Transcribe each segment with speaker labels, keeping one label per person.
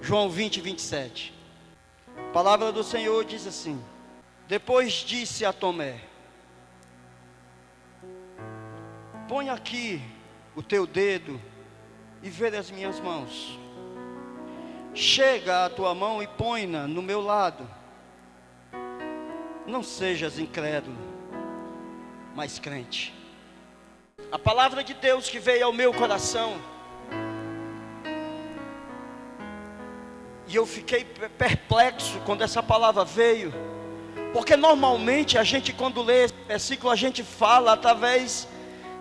Speaker 1: João 20, 27. A palavra do Senhor diz assim: depois disse a Tomé: põe aqui o teu dedo e vê as minhas mãos. Chega a tua mão e põe-na no meu lado. Não sejas incrédulo, mas crente. A palavra de Deus que veio ao meu coração, e eu fiquei perplexo quando essa palavra veio, porque normalmente a gente, quando lê esse versículo, a gente fala através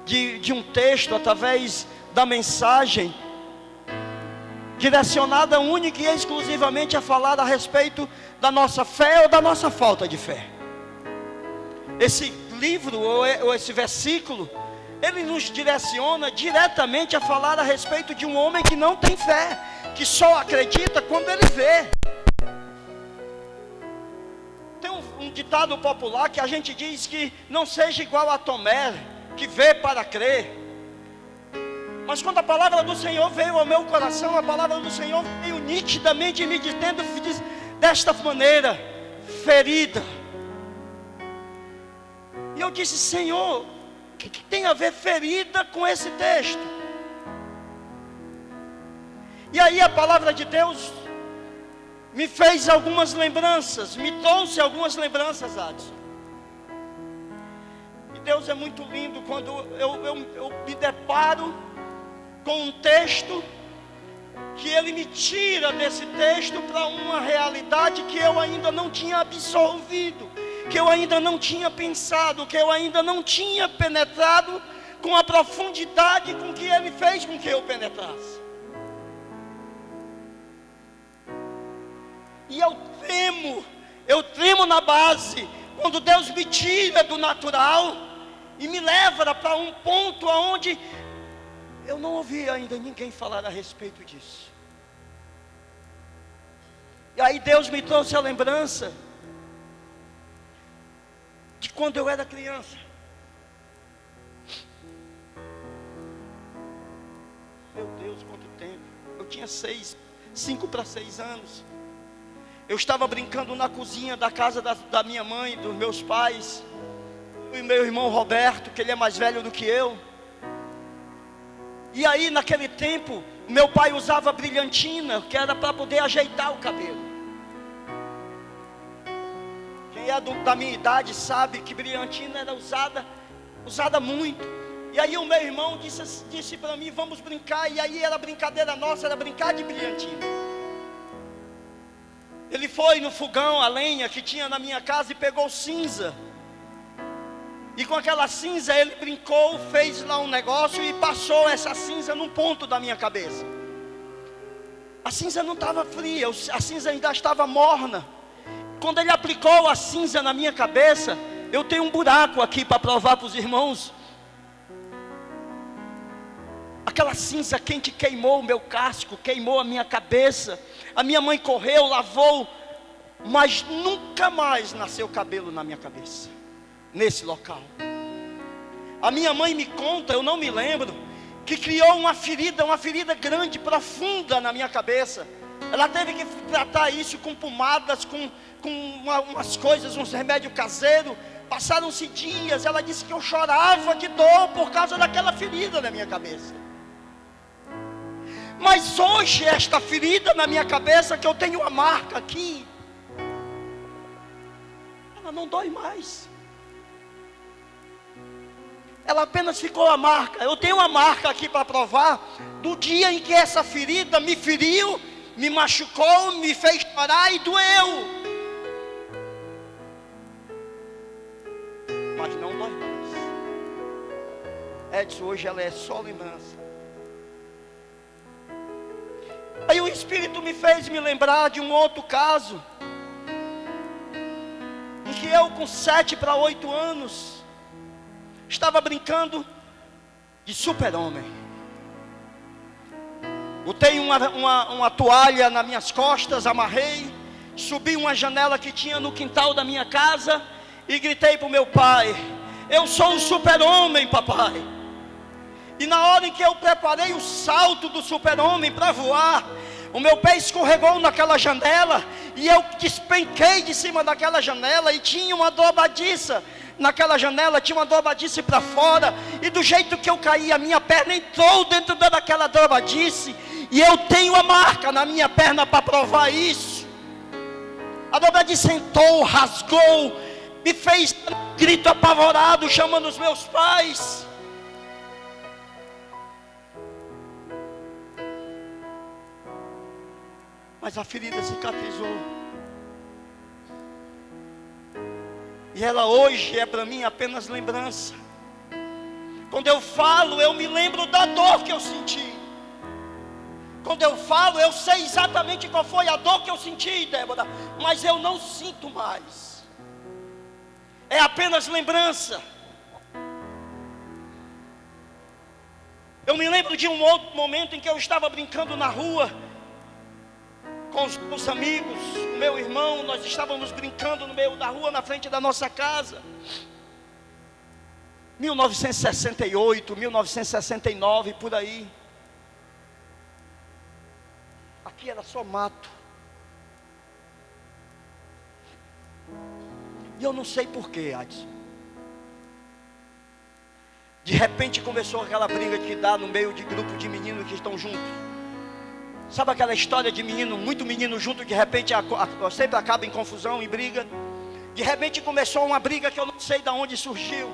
Speaker 1: de um texto, através da mensagem, direcionada única e exclusivamente a falar a respeito da nossa fé ou da nossa falta de fé. Esse livro ou esse versículo, ele nos direciona diretamente a falar a respeito de um homem que não tem fé, que só acredita quando ele vê. Tem um ditado popular que a gente diz que não seja igual a Tomé, que vê para crer. Mas quando a palavra do Senhor veio ao meu coração, a palavra do Senhor veio nitidamente me dizendo desta maneira: ferida. E eu disse: Senhor, o que tem a ver ferida com esse texto? E aí a palavra de Deus me fez algumas lembranças, me trouxe algumas lembranças, Adson. E Deus é muito lindo quando eu me deparo com um texto, que Ele me tira desse texto para uma realidade que eu ainda não tinha absorvido, que eu ainda não tinha pensado, que eu ainda não tinha penetrado com a profundidade com que Ele fez com que eu penetrasse. E eu tremo na base, quando Deus me tira do natural e me leva para um ponto onde eu não ouvi ainda ninguém falar a respeito disso. E aí Deus me trouxe a lembrança de quando eu era criança. Meu Deus, quanto tempo! Eu tinha 5 para 6 anos. Eu estava brincando na cozinha da casa da minha mãe, dos meus pais, e meu irmão Roberto, que ele é mais velho do que eu. E aí naquele tempo, meu pai usava brilhantina, que era para poder ajeitar o cabelo. Quem é da minha idade sabe que brilhantina era usada muito. E aí o meu irmão disse para mim: vamos brincar. E aí era brincadeira nossa, era brincar de brilhantina. Ele foi no fogão, a lenha que tinha na minha casa, e pegou cinza. E com aquela cinza ele brincou, fez lá um negócio e passou essa cinza num ponto da minha cabeça. A cinza não estava fria, a cinza ainda estava morna. Quando ele aplicou a cinza na minha cabeça, eu tenho um buraco aqui para provar para os irmãos. Aquela cinza quente queimou o meu casco, queimou a minha cabeça. A minha mãe correu, lavou, mas nunca mais nasceu cabelo na minha cabeça, nesse local. A minha mãe me conta, eu não me lembro, que criou uma ferida grande, profunda na minha cabeça. Ela teve que tratar isso com pomadas, com umas coisas, uns remédios caseiros. Passaram-se dias, ela disse que eu chorava de dor por causa daquela ferida na minha cabeça. Mas hoje esta ferida na minha cabeça, que eu tenho uma marca aqui, ela não dói mais. Ela apenas ficou a marca. Eu tenho uma marca aqui para provar do dia em que essa ferida me feriu, me machucou, me fez chorar e doeu. Mas não dói mais. Edson, hoje ela é só lembrança. Aí o Espírito me fez me lembrar de um outro caso, em que eu com 7 para 8 anos, estava brincando de super-homem. Botei uma toalha nas minhas costas, amarrei, subi uma janela que tinha no quintal da minha casa e gritei para o meu pai: eu sou um super-homem, papai. E na hora em que eu preparei o salto do super-homem para voar, O meu pé escorregou naquela janela, e eu despenquei de cima daquela janela, e tinha uma dobradiça. Naquela janela tinha uma dobradiça para fora, e do jeito que eu caí, a minha perna entrou dentro daquela dobradiça, e eu tenho a marca na minha perna para provar isso. A dobradiça entrou, rasgou, me fez grito apavorado, chamando os meus pais. Mas a ferida cicatrizou. E ela hoje é para mim apenas lembrança. Quando eu falo, eu me lembro da dor que eu senti. Quando eu falo, eu sei exatamente qual foi a dor que eu senti, Débora, mas eu não sinto mais. É apenas lembrança. Eu me lembro de um outro momento em que eu estava brincando na rua com os amigos, o meu irmão, nós estávamos brincando no meio da rua, na frente da nossa casa. 1968, 1969, por aí. Aqui era só mato. E eu não sei porquê, Adson. De repente começou aquela briga que dá no meio de grupo de meninos que estão juntos. Sabe aquela história de menino, muito menino junto, de repente sempre acaba em confusão, em briga. De repente começou uma briga que eu não sei de onde surgiu.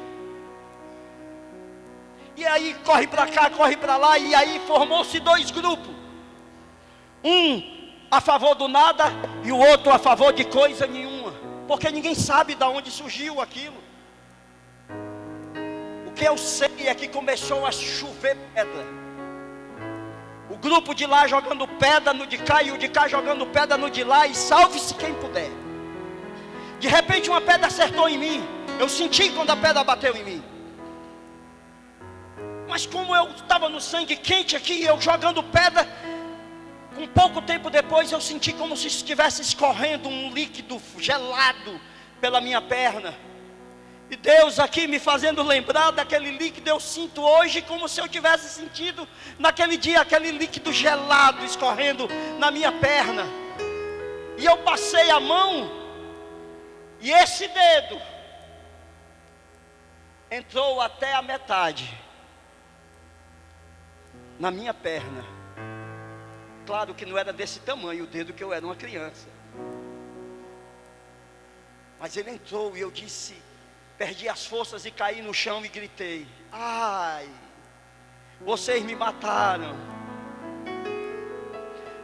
Speaker 1: E aí corre para cá, corre para lá, e aí formou-se dois grupos. Um a favor do nada e o outro a favor de coisa nenhuma. Porque ninguém sabe de onde surgiu aquilo. O que eu sei é que começou a chover pedra. O grupo de lá jogando pedra no de cá, e o de cá jogando pedra no de lá, e salve-se quem puder. De repente uma pedra acertou em mim. Eu senti quando a pedra bateu em mim. Mas como eu estava no sangue quente aqui, eu jogando pedra, um pouco tempo depois eu senti como se estivesse escorrendo um líquido gelado pela minha perna. E Deus aqui me fazendo lembrar daquele líquido, eu sinto hoje como se eu tivesse sentido naquele dia, aquele líquido gelado escorrendo na minha perna. E eu passei a mão, e esse dedo entrou até a metade na minha perna. Claro que não era desse tamanho o dedo, que eu era uma criança. Mas ele entrou e eu disse, perdi as forças e caí no chão e gritei: ai, vocês me mataram.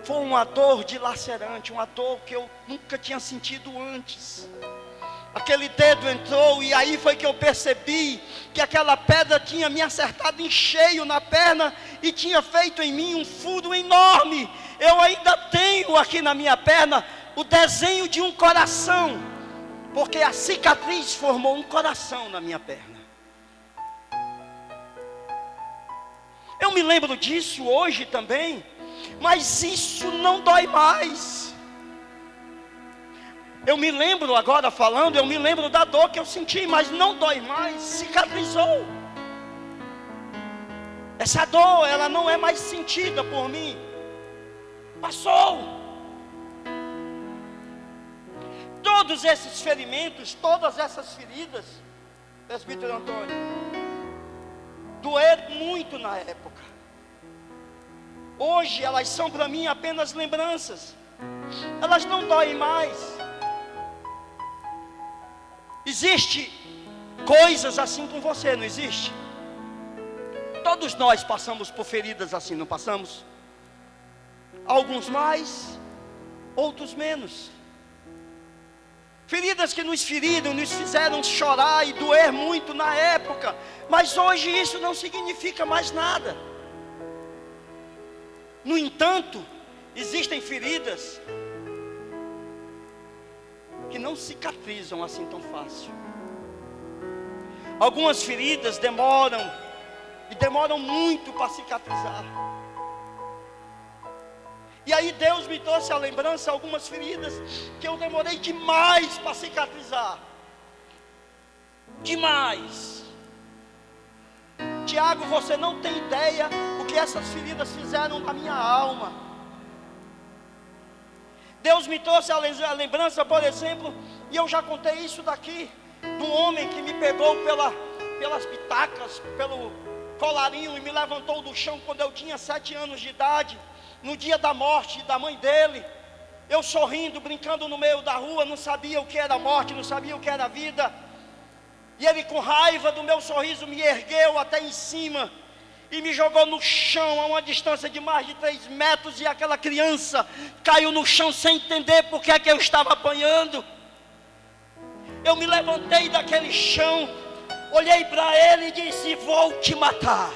Speaker 1: Foi uma dor dilacerante, uma dor que eu nunca tinha sentido antes. Aquele dedo entrou, e aí foi que eu percebi que aquela pedra tinha me acertado em cheio na perna e tinha feito em mim um furo enorme. Eu ainda tenho aqui na minha perna o desenho de um coração, porque a cicatriz formou um coração na minha perna. Eu me lembro disso hoje também, mas isso não dói mais. Eu me lembro agora falando, eu me lembro da dor que eu senti, mas não dói mais, cicatrizou. Essa dor, ela não é mais sentida por mim. Passou. Todos esses ferimentos, todas essas feridas, presbítero Antônio, doeram muito na época. Hoje elas são para mim apenas lembranças. Elas não doem mais. Existe coisas assim com você, não existe? Todos nós passamos por feridas assim, não passamos? Alguns mais, outros menos. Feridas que nos feriram, nos fizeram chorar e doer muito na época, mas hoje isso não significa mais nada. No entanto, existem feridas que não cicatrizam assim tão fácil. Algumas feridas demoram muito para cicatrizar. E aí Deus me trouxe à lembrança algumas feridas que eu demorei demais para cicatrizar. Demais. Tiago, você não tem ideia o que essas feridas fizeram na minha alma. Deus me trouxe a lembrança, por exemplo, e eu já contei isso daqui, de um homem que me pegou pelas pitacas, pelo colarinho e me levantou do chão quando eu tinha 7 anos de idade, no dia da morte da mãe dele. Eu sorrindo, brincando no meio da rua, não sabia o que era morte, não sabia o que era vida. E ele, com raiva do meu sorriso, me ergueu até em cima e me jogou no chão a uma distância de mais de 3 metros. E aquela criança caiu no chão sem entender por que é que eu estava apanhando. Eu me levantei daquele chão, olhei para ele e disse: vou te matar.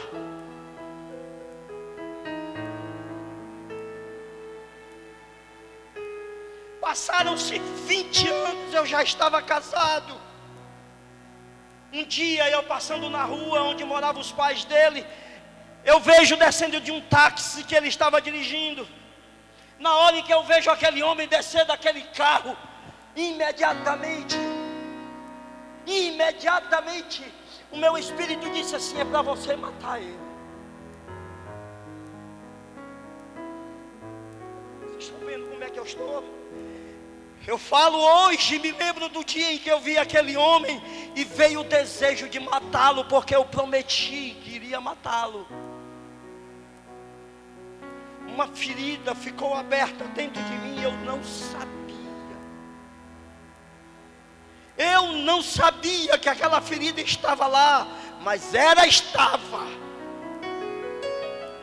Speaker 1: Passaram-se 20 anos, eu já estava casado. Um dia eu passando na rua onde moravam os pais dele, eu vejo descendo de um táxi que ele estava dirigindo. Na hora em que eu vejo aquele homem descer daquele carro, imediatamente, o meu espírito disse assim: é para você matar ele. Vocês estão vendo como é que eu estou? Eu falo hoje, me lembro do dia em que eu vi aquele homem e veio o desejo de matá-lo, porque eu prometi que iria matá-lo. Uma ferida ficou aberta dentro de mim, eu não sabia. Eu não sabia que aquela ferida estava lá, mas estava.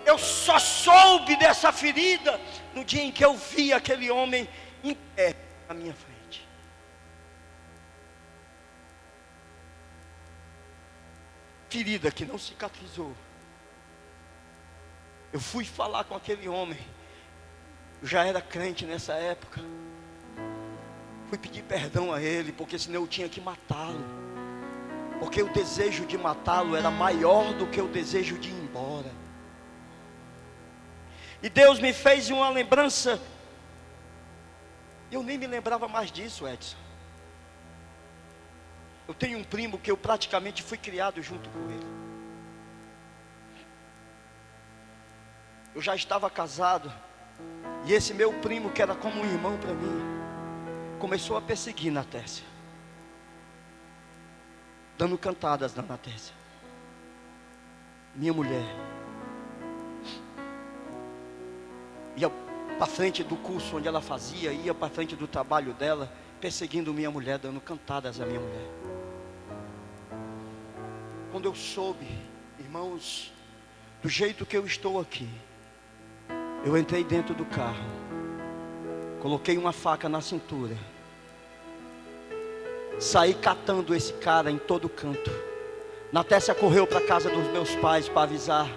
Speaker 1: Eu só soube dessa ferida no dia em que eu vi aquele homem em pé à minha frente. Ferida que não cicatrizou. Eu fui falar com aquele homem. Eu já era crente nessa época. Fui pedir perdão a ele, porque senão eu tinha que matá-lo. Porque o desejo de matá-lo era maior do que o desejo de ir embora. E Deus me fez uma lembrança. Eu nem me lembrava mais disso, Edson. Eu tenho um primo que eu praticamente fui criado junto com ele. Eu já estava casado. E esse meu primo, que era como um irmão para mim, começou a perseguir Natécia, dando cantadas na Natécia, minha mulher. Ia para frente do curso onde ela fazia, ia para frente do trabalho dela, perseguindo minha mulher, dando cantadas à minha mulher. Quando eu soube, irmãos, do jeito que eu estou aqui, eu entrei dentro do carro, coloquei uma faca na cintura, saí catando esse cara em todo canto. Natécia correu para a casa dos meus pais para avisar.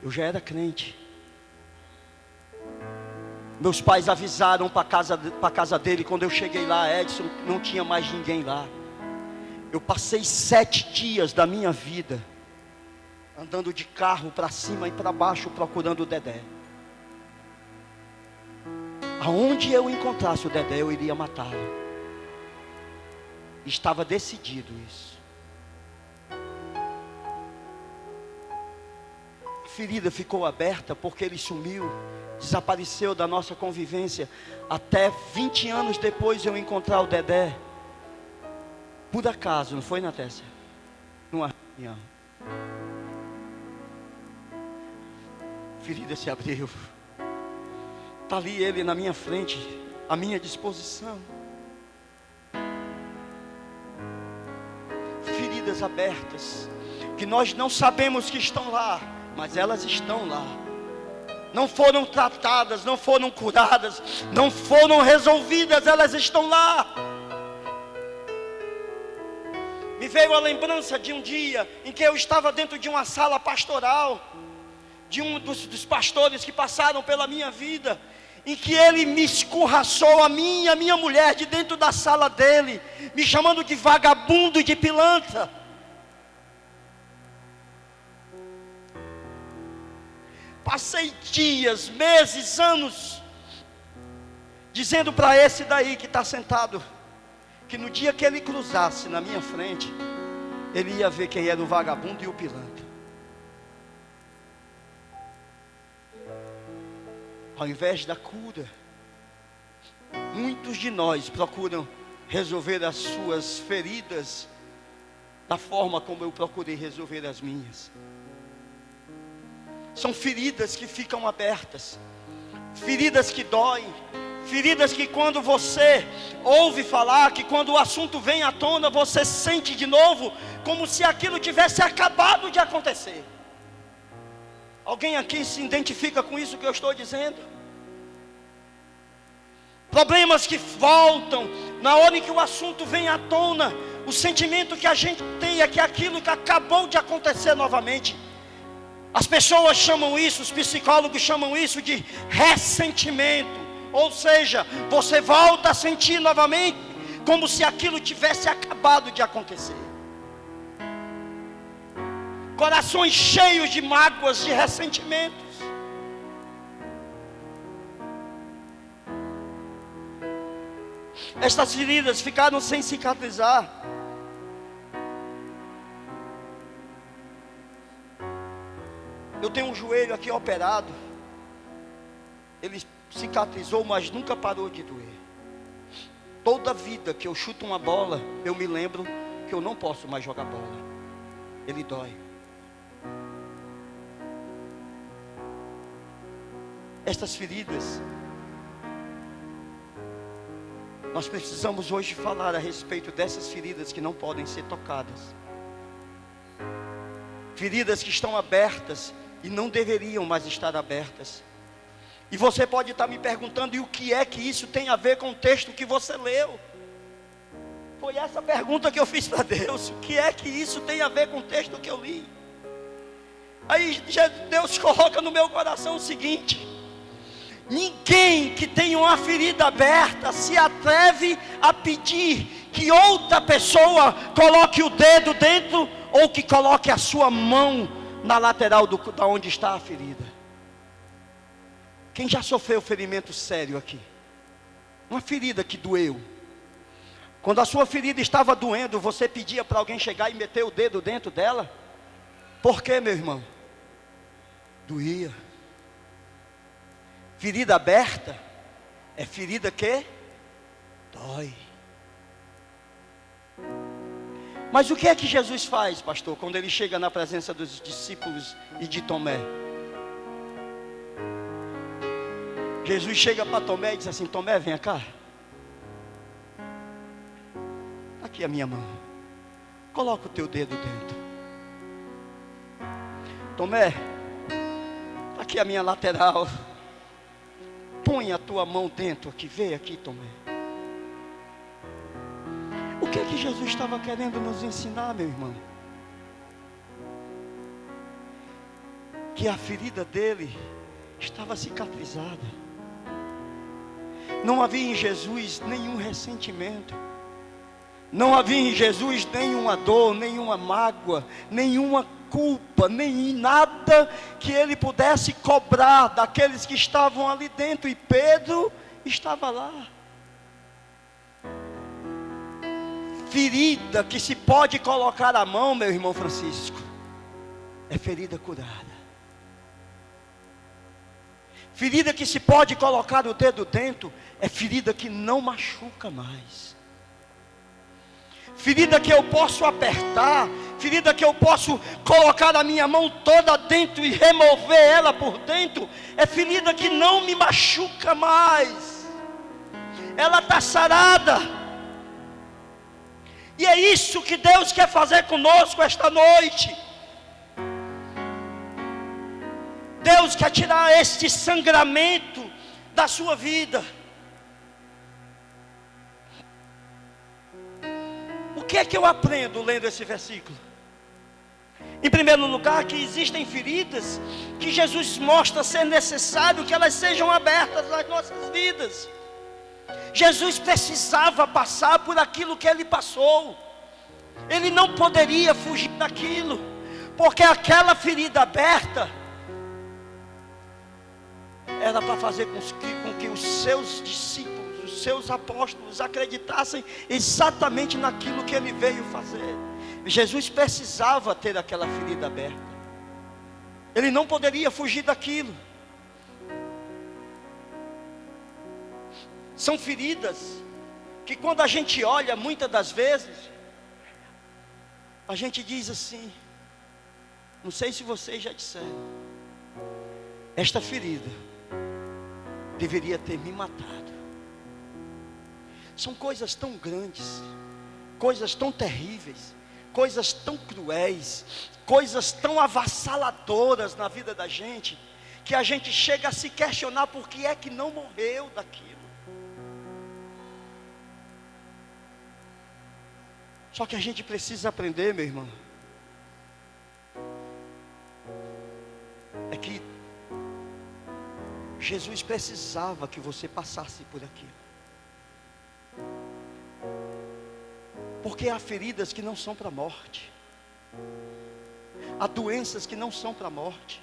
Speaker 1: Eu já era crente. Meus pais avisaram para a casa dele. Quando eu cheguei lá, Edson, não tinha mais ninguém lá. Eu passei 7 dias da minha vida andando de carro para cima e para baixo procurando o Dedé. Aonde eu encontrasse o Dedé, eu iria matá-lo. Estava decidido isso. A ferida ficou aberta porque ele sumiu, desapareceu da nossa convivência, até 20 anos depois eu encontrar o Dedé. Por acaso, não foi, Natécia? Numa reunião. A ferida se abriu. Está ali ele na minha frente, à minha disposição. Feridas abertas, que nós não sabemos que estão lá, mas elas estão lá. Não foram tratadas, não foram curadas, não foram resolvidas, elas estão lá. Me veio a lembrança de um dia em que eu estava dentro de uma sala pastoral, de um dos pastores que passaram pela minha vida, em que ele me escorraçou a mim e a minha mulher de dentro da sala dele, me chamando de vagabundo e de pilantra. Passei dias, meses, anos dizendo para esse daí que está sentado, que no dia que ele cruzasse na minha frente, ele ia ver quem era o vagabundo e o pilantra. Ao invés da cura, Muitos de nós procuram resolver as suas feridas da forma como eu procurei resolver as minhas. São feridas que ficam abertas, feridas que doem, feridas que quando você ouve falar, que quando o assunto vem à tona, você sente de novo, como se aquilo tivesse acabado de acontecer. Alguém aqui se identifica com isso que eu estou dizendo? Problemas que voltam, na hora em que o assunto vem à tona, o sentimento que a gente tem é que aquilo que acabou de acontecer novamente. As pessoas chamam isso, os psicólogos chamam isso de ressentimento. Ou seja, você volta a sentir novamente como se aquilo tivesse acabado de acontecer. Corações cheios de mágoas, de ressentimentos. Estas feridas ficaram sem cicatrizar. Eu tenho um joelho aqui operado. Ele cicatrizou, mas nunca parou de doer. Toda vida que eu chuto uma bola, eu me lembro que eu não posso mais jogar bola. Ele dói. Estas feridas, nós precisamos hoje falar a respeito dessas feridas que não podem ser tocadas. Feridas que estão abertas e não deveriam mais estar abertas. E você pode estar me perguntando, e o que é que isso tem a ver com o texto que você leu? Foi essa pergunta que eu fiz para Deus. O que é que isso tem a ver com o texto que eu li? Aí Deus coloca no meu coração o seguinte: ninguém que tem uma ferida aberta se atreve a pedir que outra pessoa coloque o dedo dentro, ou que coloque a sua mão na lateral da onde está a ferida. Quem já sofreu ferimento sério aqui? Uma ferida que doeu. Quando a sua ferida estava doendo, você pedia para alguém chegar e meter o dedo dentro dela? Por quê, meu irmão? Doía. Ferida aberta é ferida que dói. Mas o que é que Jesus faz, pastor, quando ele chega na presença dos discípulos e de Tomé? Jesus chega para Tomé e diz assim: Tomé, vem cá. Aqui a minha mão. Coloca o teu dedo dentro. Tomé, aqui a minha lateral. Põe a tua mão dentro aqui. Vê aqui, Tomé. O que é que Jesus estava querendo nos ensinar, meu irmão? Que a ferida dele estava cicatrizada. Não havia em Jesus nenhum ressentimento. Não havia em Jesus nenhuma dor, nenhuma mágoa, nenhuma culpa, nem nada que ele pudesse cobrar daqueles que estavam ali dentro. E Pedro estava lá. Ferida que se pode colocar a mão, meu irmão Francisco, é ferida curada. Ferida que se pode colocar o dedo dentro é ferida que não machuca mais. Ferida que eu posso apertar, ferida que eu posso colocar a minha mão toda dentro e remover ela por dentro, é ferida que não me machuca mais. Ela está sarada. E é isso que Deus quer fazer conosco esta noite. Deus quer tirar este sangramento da sua vida. O que é que eu aprendo lendo esse versículo? Em primeiro lugar, que existem feridas que Jesus mostra ser necessário que elas sejam abertas nas nossas vidas. Jesus precisava passar por aquilo que ele passou. Ele não poderia fugir daquilo, porque aquela ferida aberta era para fazer com que os seus discípulos, os seus apóstolos acreditassem exatamente naquilo que ele veio fazer. Jesus precisava ter aquela ferida aberta. Ele não poderia fugir daquilo. São feridas que quando a gente olha, muitas das vezes, a gente diz assim, não sei se vocês já disseram, esta ferida deveria ter me matado. São coisas tão grandes, coisas tão terríveis, coisas tão cruéis, coisas tão avassaladoras na vida da gente, que a gente chega a se questionar por que é que não morreu daquilo. Só que a gente precisa aprender, meu irmão, é que Jesus precisava que você passasse por aquilo. Porque há feridas que não são para a morte, há doenças que não são para a morte,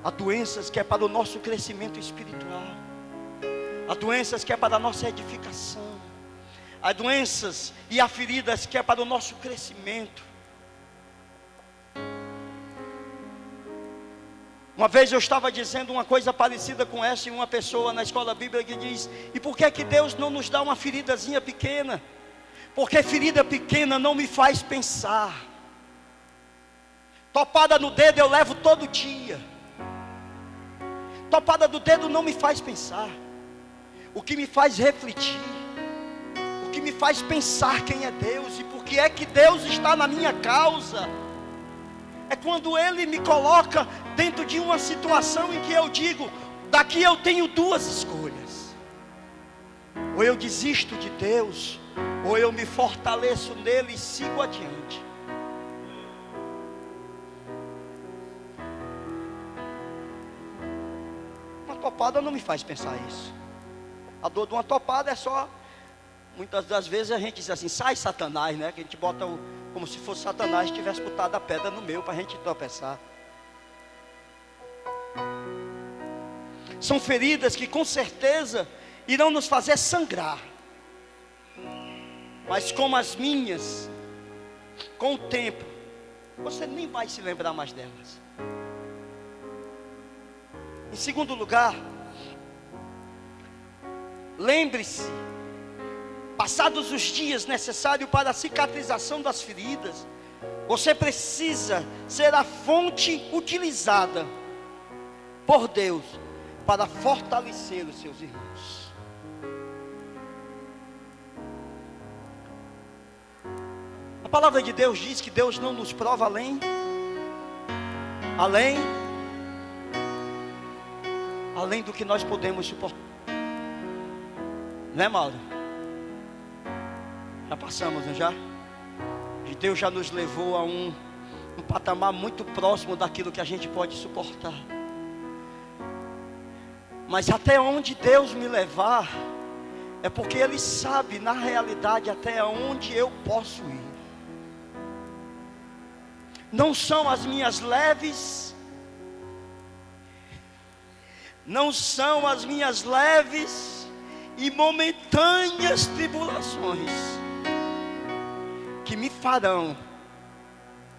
Speaker 1: há doenças que é para o nosso crescimento espiritual, há doenças que é para a nossa edificação, há doenças e há feridas que é para o nosso crescimento. Uma vez eu estava dizendo uma coisa parecida com essa, e uma pessoa na escola bíblica que diz: e por que é que Deus não nos dá uma feridazinha pequena? Porque ferida pequena não me faz pensar. Topada no dedo eu levo todo dia. Topada do dedo não me faz pensar. O que me faz refletir, o que me faz pensar quem é Deus e por que é que Deus está na minha causa, é quando Ele me coloca dentro de uma situação em que eu digo: daqui eu tenho duas escolhas, ou eu desisto de Deus, ou eu me fortaleço nele e sigo adiante. Uma topada não me faz pensar isso. A dor de uma topada é só, muitas das vezes a gente diz assim: sai Satanás, né? Que a gente bota como se fosse Satanás tivesse botado a pedra no meio para a gente tropeçar. São feridas que com certeza irão nos fazer sangrar, mas como as minhas, com o tempo, você nem vai se lembrar mais delas. Em segundo lugar, lembre-se, passados os dias necessários para a cicatrização das feridas, você precisa ser a fonte utilizada por Deus para fortalecer os seus irmãos. A palavra de Deus diz que Deus não nos prova além do que nós podemos suportar. Né, Mauro? Já passamos, não já? E Deus já nos levou a um patamar muito próximo daquilo que a gente pode suportar. Mas até onde Deus me levar, é porque Ele sabe na realidade até onde eu posso ir. Não são as minhas leves, e momentâneas tribulações que me farão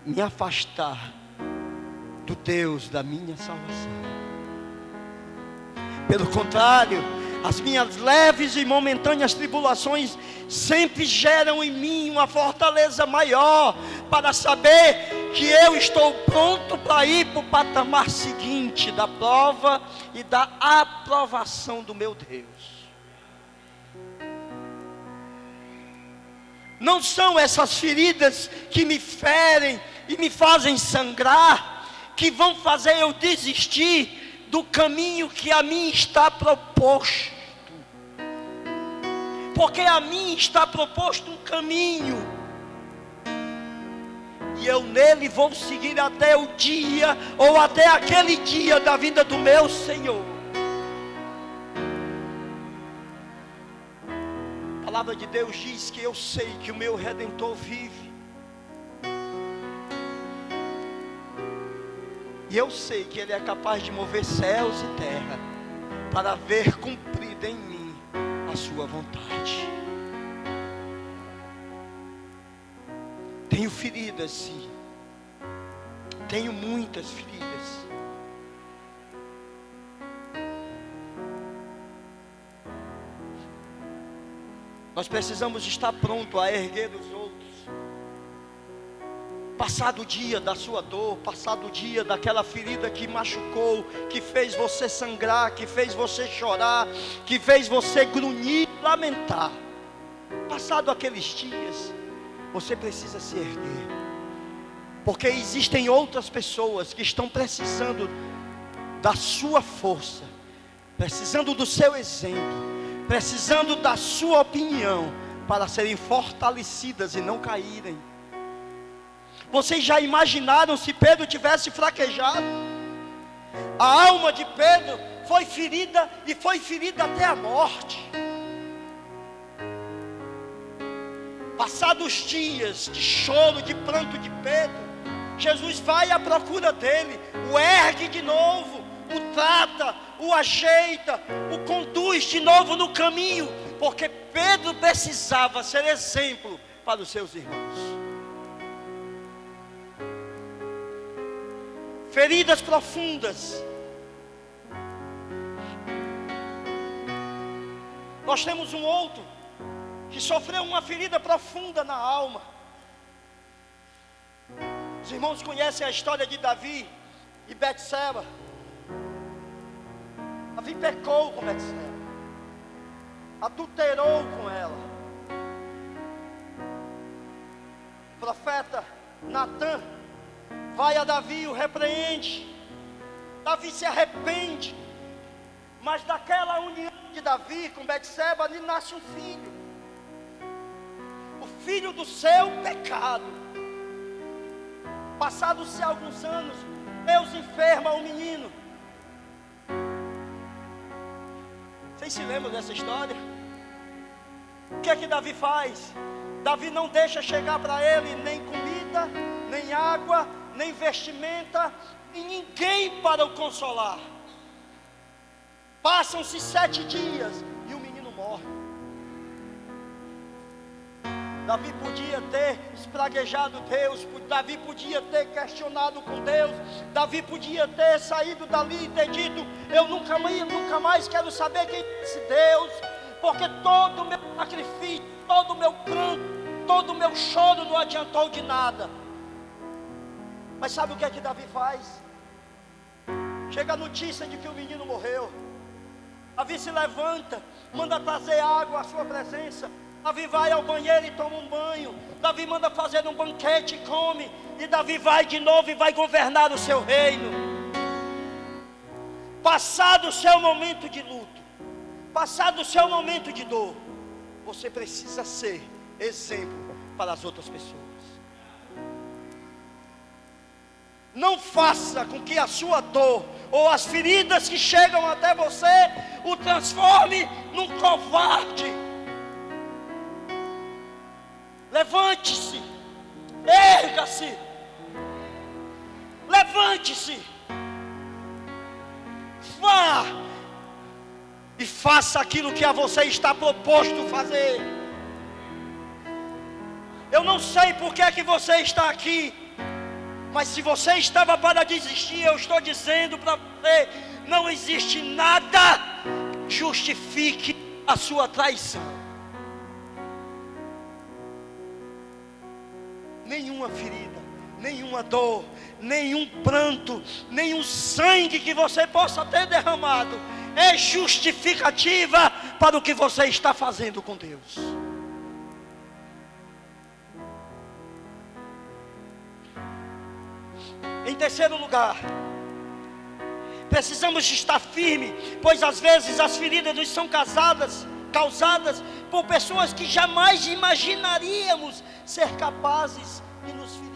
Speaker 1: me afastar do Deus da minha salvação. Pelo contrário, as minhas leves e momentâneas tribulações sempre geram em mim uma fortaleza maior, para saber que eu estou pronto para ir para o patamar seguinte da prova e da aprovação do meu Deus. Não são essas feridas que me ferem e me fazem sangrar, que vão fazer eu desistir do caminho que a mim está proposto. Porque a mim está proposto um caminho, e eu nele vou seguir até o dia, ou até aquele dia da vida do meu Senhor. A palavra de Deus diz que eu sei que o meu Redentor vive, e eu sei que Ele é capaz de mover céus e terra, para ver cumprida em mim a sua vontade. Tenho feridas, sim. Tenho muitas feridas. Nós precisamos estar pronto a erguer os outros. Passado o dia da sua dor, passado o dia daquela ferida que machucou, que fez você sangrar, que fez você chorar, que fez você grunhir, lamentar. Passado aqueles dias, você precisa se erguer. Porque existem outras pessoas que estão precisando da sua força, precisando do seu exemplo, precisando da sua opinião, para serem fortalecidas e não caírem. Vocês já imaginaram se Pedro tivesse fraquejado? A alma de Pedro foi ferida, e foi ferida até a morte. Passados os dias de choro, de pranto de Pedro, Jesus vai à procura dele, o ergue de novo, o trata, o ajeita, o conduz de novo no caminho, porque Pedro precisava ser exemplo para os seus irmãos. Feridas profundas. Nós temos um outro que sofreu uma ferida profunda na alma. Os irmãos conhecem a história de Davi e Betseba. Davi pecou com Betseba, adulterou com ela. O profeta Natan vai a Davi e o repreende. Davi se arrepende, mas daquela união de Davi com Betseba lhe nasce um filho, o filho do seu pecado. Passados-se alguns anos, Deus enferma o menino. Vocês se lembram dessa história? O que é que Davi faz? Davi não deixa chegar para ele nem comida, nem água, nem vestimenta, e ninguém para o consolar. Passam-se 7 dias e o menino morre. Davi podia ter espraguejado Deus, Davi podia ter questionado com Deus, Davi podia ter saído dali e ter dito: eu nunca mais quero saber quem é esse Deus, porque todo o meu sacrifício, todo o meu pranto, todo o meu choro não adiantou de nada. Mas sabe o que é que Davi faz? Chega a notícia de que o menino morreu. Davi se levanta, manda trazer água à sua presença. Davi vai ao banheiro e toma um banho. Davi manda fazer um banquete e come. E Davi vai de novo e vai governar o seu reino. Passado o seu momento de luto, passado o seu momento de dor, você precisa ser exemplo para as outras pessoas. Não faça com que a sua dor ou as feridas que chegam até você o transforme num covarde. Levante-se, erga-se, levante-se, vá e faça aquilo que a você está proposto fazer. Eu não sei por que é que você está aqui, mas se você estava para desistir, eu estou dizendo para você: não existe nada que justifique a sua traição. Nenhuma ferida, nenhuma dor, nenhum pranto, nenhum sangue que você possa ter derramado é justificativa para o que você está fazendo com Deus. Em terceiro lugar, precisamos estar firmes, pois às vezes as feridas nos são causadas por pessoas que jamais imaginaríamos ser capazes de nos ferir.